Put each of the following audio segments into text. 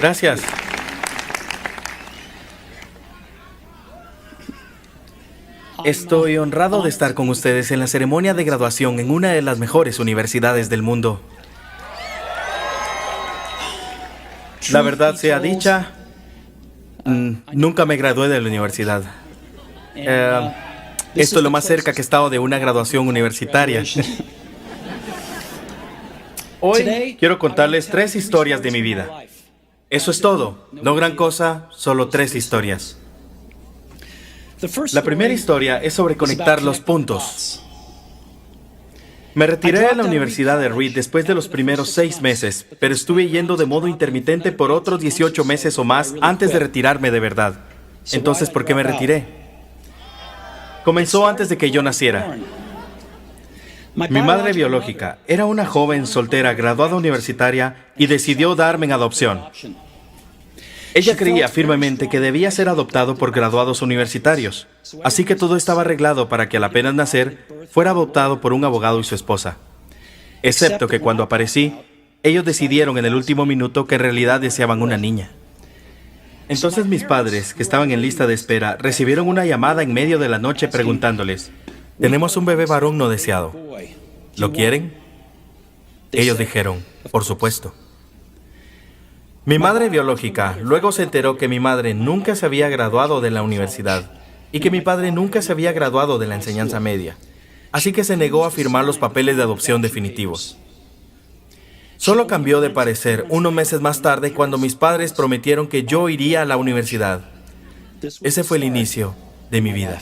Gracias. Estoy honrado de estar con ustedes en la ceremonia de graduación en una de las mejores universidades del mundo. La verdad sea dicha, nunca me gradué de la universidad. Esto es lo más cerca que he estado de una graduación universitaria. Hoy quiero contarles 3 historias de mi vida. Eso es todo. No gran cosa, solo 3 historias. La primera historia es sobre conectar los puntos. Me retiré de la Universidad de Reed después de los primeros 6 meses, pero estuve yendo de modo intermitente por otros 18 meses o más antes de retirarme de verdad. Entonces, ¿por qué me retiré? Comenzó antes de que yo naciera. Mi madre biológica era una joven soltera graduada universitaria y decidió darme en adopción. Ella creía firmemente que debía ser adoptado por graduados universitarios, así que todo estaba arreglado para que al apenas nacer fuera adoptado por un abogado y su esposa. Excepto que cuando aparecí, ellos decidieron en el último minuto que en realidad deseaban una niña. Entonces mis padres, que estaban en lista de espera, recibieron una llamada en medio de la noche preguntándoles: «Tenemos un bebé varón no deseado. ¿Lo quieren?» Ellos dijeron: «Por supuesto». Mi madre biológica luego se enteró que mi madre nunca se había graduado de la universidad y que mi padre nunca se había graduado de la enseñanza media, así que se negó a firmar los papeles de adopción definitivos. Solo cambió de parecer unos meses más tarde cuando mis padres prometieron que yo iría a la universidad. Ese fue el inicio de mi vida.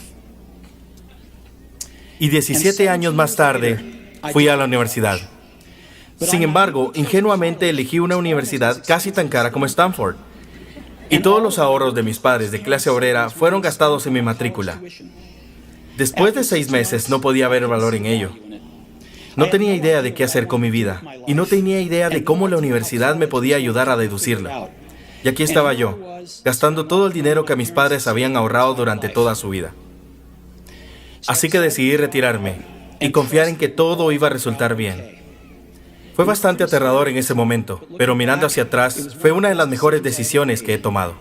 Y 17 años más tarde fui a la universidad. Sin embargo, ingenuamente elegí una universidad casi tan cara como Stanford. Y todos los ahorros de mis padres de clase obrera fueron gastados en mi matrícula. Después de 6 meses no podía ver el valor en ello. No tenía idea de qué hacer con mi vida y no tenía idea de cómo la universidad me podía ayudar a deducirla. Y aquí estaba yo, gastando todo el dinero que mis padres habían ahorrado durante toda su vida. Así que decidí retirarme y confiar en que todo iba a resultar bien. Fue bastante aterrador en ese momento, pero mirando hacia atrás, fue una de las mejores decisiones que he tomado.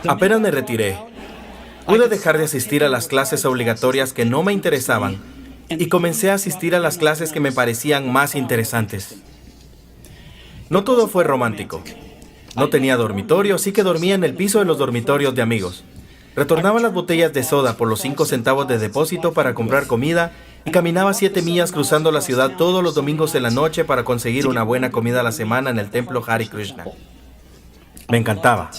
Apenas me retiré, pude dejar de asistir a las clases obligatorias que no me interesaban y comencé a asistir a las clases que me parecían más interesantes. No todo fue romántico. No tenía dormitorio, así que dormía en el piso de los dormitorios de amigos. Retornaba las botellas de soda por los 5 centavos de depósito para comprar comida y caminaba 7 millas cruzando la ciudad todos los domingos en la noche para conseguir una buena comida a la semana en el templo Hare Krishna. Me encantaba.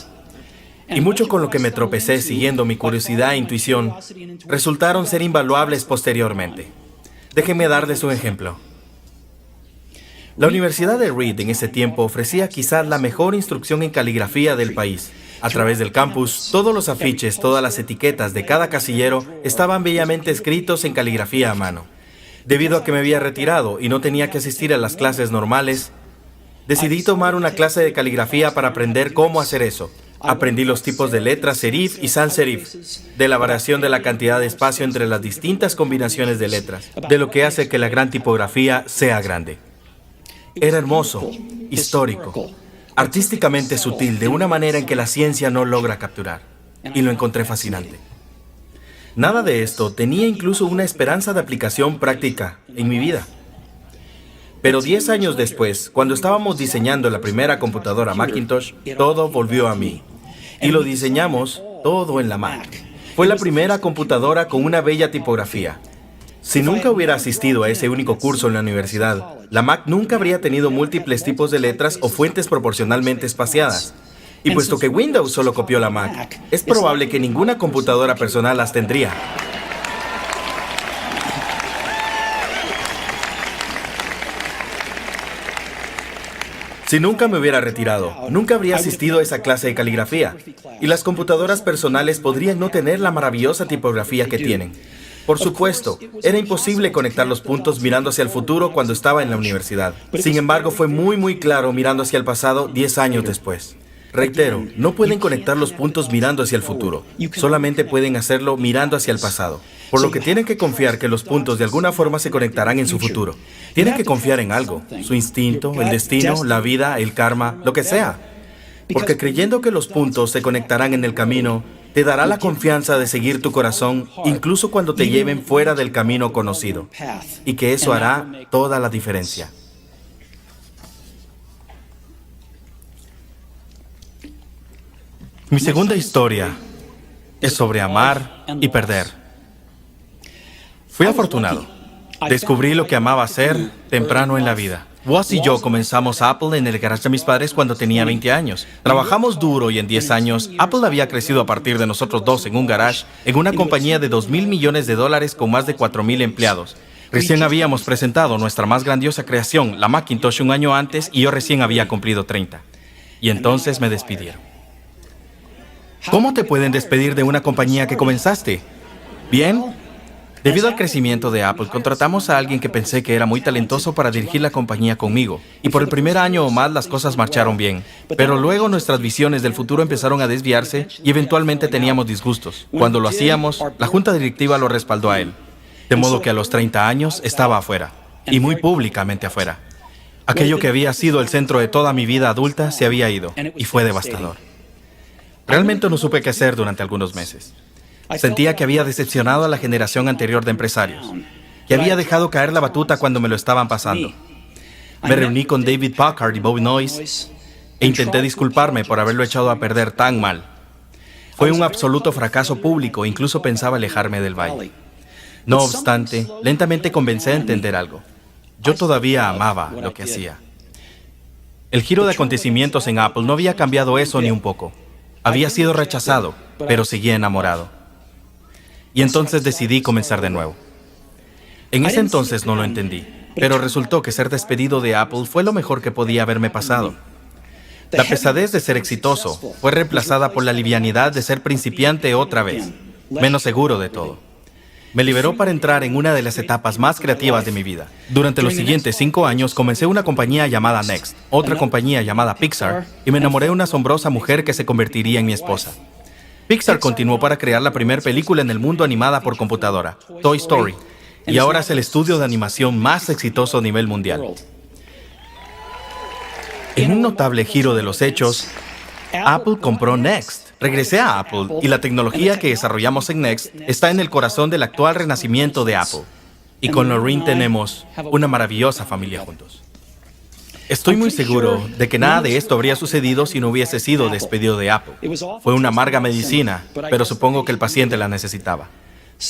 Y mucho con lo que me tropecé siguiendo mi curiosidad e intuición resultaron ser invaluables posteriormente. Déjenme darles un ejemplo. La Universidad de Reed en ese tiempo ofrecía quizás la mejor instrucción en caligrafía del país. A través del campus, todos los afiches, todas las etiquetas de cada casillero estaban bellamente escritos en caligrafía a mano. Debido a que me había retirado y no tenía que asistir a las clases normales, decidí tomar una clase de caligrafía para aprender cómo hacer eso. Aprendí los tipos de letras serif y sans serif, de la variación de la cantidad de espacio entre las distintas combinaciones de letras, de lo que hace que la gran tipografía sea grande. Era hermoso, histórico, artísticamente sutil, de una manera en que la ciencia no logra capturar, y lo encontré fascinante. Nada de esto tenía incluso una esperanza de aplicación práctica en mi vida. Pero 10 años después, cuando estábamos diseñando la primera computadora Macintosh, todo volvió a mí. Y lo diseñamos todo en la Mac. Fue la primera computadora con una bella tipografía. Si nunca hubiera asistido a ese único curso en la universidad, la Mac nunca habría tenido múltiples tipos de letras o fuentes proporcionalmente espaciadas. Y puesto que Windows solo copió la Mac, es probable que ninguna computadora personal las tendría. Si nunca me hubiera retirado, nunca habría asistido a esa clase de caligrafía, y las computadoras personales podrían no tener la maravillosa tipografía que tienen. Por supuesto, era imposible conectar los puntos mirando hacia el futuro cuando estaba en la universidad. Sin embargo, fue muy claro mirando hacia el pasado 10 años después. Reitero, no pueden conectar los puntos mirando hacia el futuro. Solamente pueden hacerlo mirando hacia el pasado. Por lo que tienen que confiar que los puntos de alguna forma se conectarán en su futuro. Tienen que confiar en algo, su instinto, el destino, la vida, el karma, lo que sea. Porque creyendo que los puntos se conectarán en el camino, te dará la confianza de seguir tu corazón, incluso cuando te lleven fuera del camino conocido. Y que eso hará toda la diferencia. Mi segunda historia es sobre amar y perder. Fui afortunado. Descubrí lo que amaba hacer temprano en la vida. Woz y yo comenzamos Apple en el garage de mis padres cuando tenía 20 años. Trabajamos duro y en 10 años, Apple había crecido a partir de nosotros dos en un garage, en una compañía de $2,000 millones con más de 4,000 empleados. Recién habíamos presentado nuestra más grandiosa creación, la Macintosh, un año antes y yo recién había cumplido 30. Y entonces me despidieron. ¿Cómo te pueden despedir de una compañía que comenzaste? Bien. Debido al crecimiento de Apple, contratamos a alguien que pensé que era muy talentoso para dirigir la compañía conmigo. Y por el primer año o más las cosas marcharon bien. Pero luego nuestras visiones del futuro empezaron a desviarse y eventualmente teníamos disgustos. Cuando lo hacíamos, la junta directiva lo respaldó a él. De modo que a los 30 años estaba afuera. Y muy públicamente afuera. Aquello que había sido el centro de toda mi vida adulta se había ido. Y fue devastador. Realmente no supe qué hacer durante algunos meses. Sentía que había decepcionado a la generación anterior de empresarios, que había dejado caer la batuta cuando me lo estaban pasando. Me reuní con David Packard y Bobby Noyce e intenté disculparme por haberlo echado a perder tan mal. Fue un absoluto fracaso público, incluso pensaba alejarme del valle. No obstante, lentamente comencé a entender algo. Yo todavía amaba lo que hacía. El giro de acontecimientos en Apple no había cambiado eso ni un poco. Había sido rechazado, pero seguía enamorado. Y entonces decidí comenzar de nuevo. En ese entonces no lo entendí, pero resultó que ser despedido de Apple fue lo mejor que podía haberme pasado. La pesadez de ser exitoso fue reemplazada por la livianidad de ser principiante otra vez, menos seguro de todo. Me liberó para entrar en una de las etapas más creativas de mi vida. Durante los siguientes 5 años comencé una compañía llamada Next, otra compañía llamada Pixar, y me enamoré de una asombrosa mujer que se convertiría en mi esposa. Pixar continuó para crear la primera película en el mundo animada por computadora, Toy Story, y ahora es el estudio de animación más exitoso a nivel mundial. En un notable giro de los hechos, Apple compró Next. Regresé a Apple y la tecnología que desarrollamos en Next está en el corazón del actual renacimiento de Apple. Y con Lorraine tenemos una maravillosa familia juntos. Estoy muy seguro de que nada de esto habría sucedido si no hubiese sido despedido de Apple. Fue una amarga medicina, pero supongo que el paciente la necesitaba.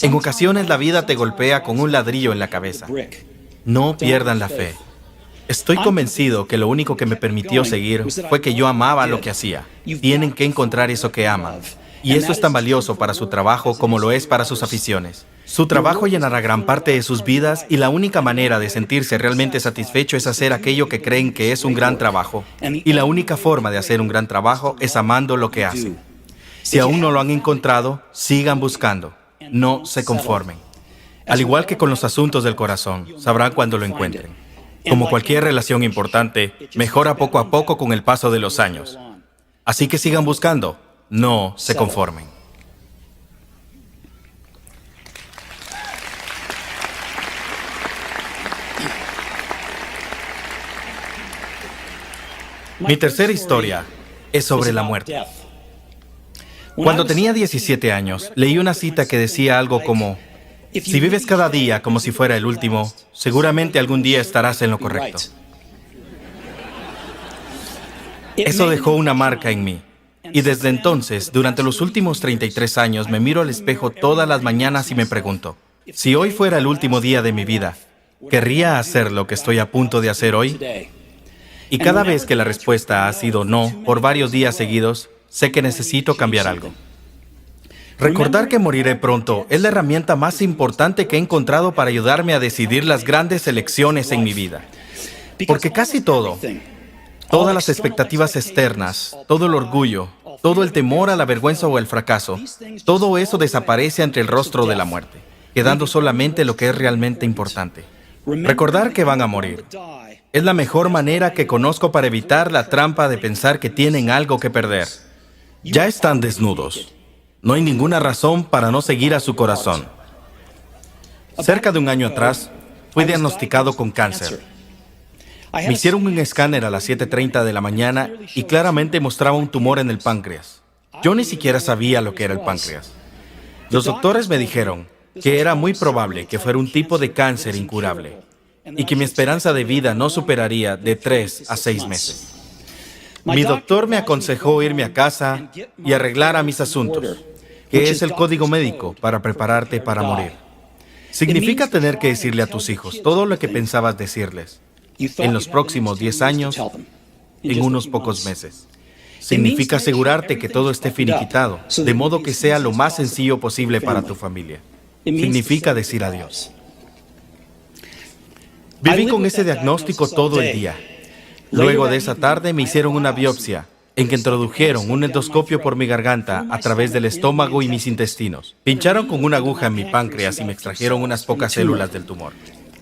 En ocasiones la vida te golpea con un ladrillo en la cabeza. No pierdan la fe. Estoy convencido que lo único que me permitió seguir fue que yo amaba lo que hacía. Tienen que encontrar eso que aman. Y eso es tan valioso para su trabajo como lo es para sus aficiones. Su trabajo llenará gran parte de sus vidas y la única manera de sentirse realmente satisfecho es hacer aquello que creen que es un gran trabajo. Y la única forma de hacer un gran trabajo es amando lo que hacen. Si aún no lo han encontrado, sigan buscando. No se conformen. Al igual que con los asuntos del corazón, sabrán cuando lo encuentren. Como cualquier relación importante, mejora poco a poco con el paso de los años. Así que sigan buscando. No se conformen. Mi tercera historia es sobre la muerte. Cuando tenía 17 años, leí una cita que decía algo como: si vives cada día como si fuera el último, seguramente algún día estarás en lo correcto. Eso dejó una marca en mí. Y desde entonces, durante los últimos 33 años, me miro al espejo todas las mañanas y me pregunto: si hoy fuera el último día de mi vida, ¿querría hacer lo que estoy a punto de hacer hoy? Y cada vez que la respuesta ha sido no, por varios días seguidos, sé que necesito cambiar algo. Recordar que moriré pronto es la herramienta más importante que he encontrado para ayudarme a decidir las grandes elecciones en mi vida. Porque casi todo, todas las expectativas externas, todo el orgullo, todo el temor a la vergüenza o el fracaso, todo eso desaparece ante el rostro de la muerte, quedando solamente lo que es realmente importante. Recordar que van a morir es la mejor manera que conozco para evitar la trampa de pensar que tienen algo que perder. Ya están desnudos. No hay ninguna razón para no seguir a su corazón. Cerca de un año atrás, fui diagnosticado con cáncer. Me hicieron un escáner a las 7:30 de la mañana y claramente mostraba un tumor en el páncreas. Yo ni siquiera sabía lo que era el páncreas. Los doctores me dijeron que era muy probable que fuera un tipo de cáncer incurable y que mi esperanza de vida no superaría de 3 a 6 meses. Mi doctor me aconsejó irme a casa y arreglar a mis asuntos, que es el código médico para prepararte para morir. Significa tener que decirle a tus hijos todo lo que pensabas decirles en los próximos 10 años, en unos pocos meses. Significa asegurarte que todo esté finiquitado, de modo que sea lo más sencillo posible para tu familia. Significa decir adiós. Viví con ese diagnóstico todo el día. Luego de esa tarde me hicieron una biopsia, en que introdujeron un endoscopio por mi garganta a través del estómago y mis intestinos. Pincharon con una aguja en mi páncreas y me extrajeron unas pocas células del tumor.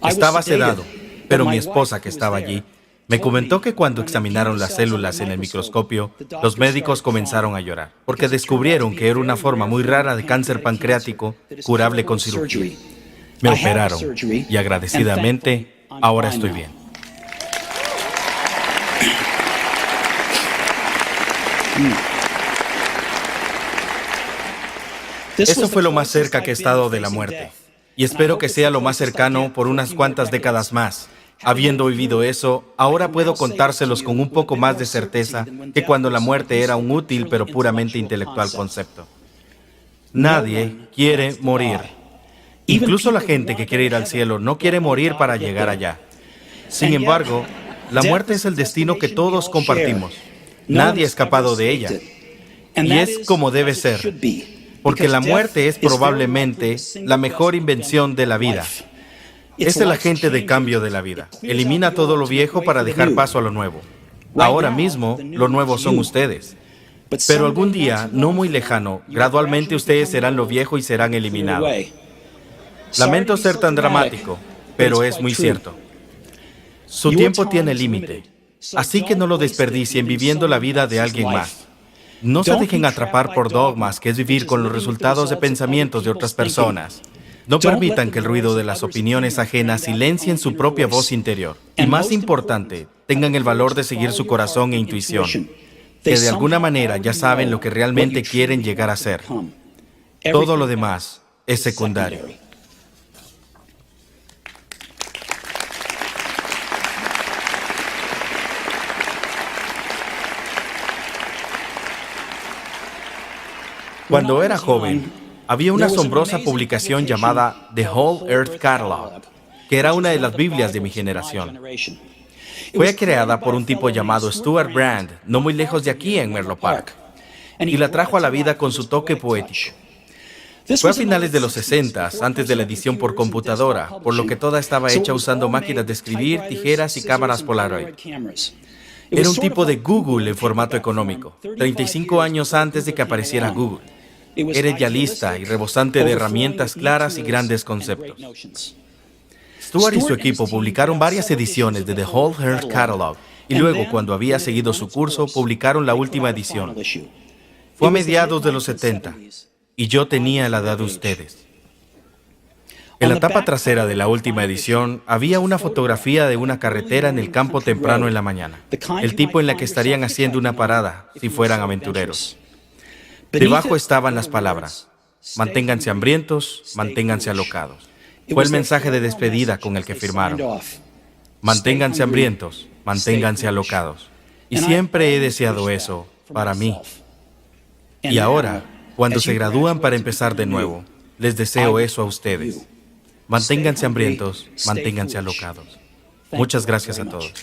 Estaba sedado, pero mi esposa, que estaba allí, me comentó que cuando examinaron las células en el microscopio, los médicos comenzaron a llorar, porque descubrieron que era una forma muy rara de cáncer pancreático curable con cirugía. Me operaron y agradecidamente, ahora estoy bien. Eso fue lo más cerca que he estado de la muerte, y espero que sea lo más cercano por unas cuantas décadas más. Habiendo vivido eso, ahora puedo contárselos con un poco más de certeza que cuando la muerte era un útil pero puramente intelectual concepto. Nadie quiere morir. Incluso la gente que quiere ir al cielo no quiere morir para llegar allá. Sin embargo, la muerte es el destino que todos compartimos. Nadie ha escapado de ella. Y es como debe ser, porque la muerte es probablemente la mejor invención de la vida. Es el agente de cambio de la vida. Elimina todo lo viejo para dejar paso a lo nuevo. Ahora mismo, lo nuevo son ustedes. Pero algún día, no muy lejano, gradualmente ustedes serán lo viejo y serán eliminados. Lamento ser tan dramático, pero es muy cierto. Su tiempo tiene límite, así que no lo desperdicien viviendo la vida de alguien más. No se dejen atrapar por dogmas, que es vivir con los resultados de pensamientos de otras personas. No permitan que el ruido de las opiniones ajenas silencien su propia voz interior. Y más importante, tengan el valor de seguir su corazón e intuición, que de alguna manera ya saben lo que realmente quieren llegar a ser. Todo lo demás es secundario. Cuando era joven, había una asombrosa publicación llamada The Whole Earth Catalog, que era una de las Biblias de mi generación. Fue creada por un tipo llamado Stuart Brand, no muy lejos de aquí en Menlo Park, y la trajo a la vida con su toque poético. Fue a finales de los 60, antes de la edición por computadora, por lo que toda estaba hecha usando máquinas de escribir, tijeras y cámaras Polaroid. Era un tipo de Google en formato económico, 35 años antes de que apareciera Google. Era idealista y rebosante de herramientas claras y grandes conceptos. Stuart y su equipo publicaron varias ediciones de The Whole Earth Catalog, y luego, cuando había seguido su curso, publicaron la última edición. Fue a mediados de los 70, y yo tenía la edad de ustedes. En la tapa trasera de la última edición había una fotografía de una carretera en el campo temprano en la mañana, el tipo en la que estarían haciendo una parada si fueran aventureros. Debajo estaban las palabras: manténganse hambrientos, manténganse alocados. Fue el mensaje de despedida con el que firmaron. Manténganse hambrientos, manténganse alocados. Y siempre he deseado eso para mí. Y ahora, cuando se gradúan para empezar de nuevo, les deseo eso a ustedes. Manténganse hambrientos, manténganse alocados. Muchas gracias a todos.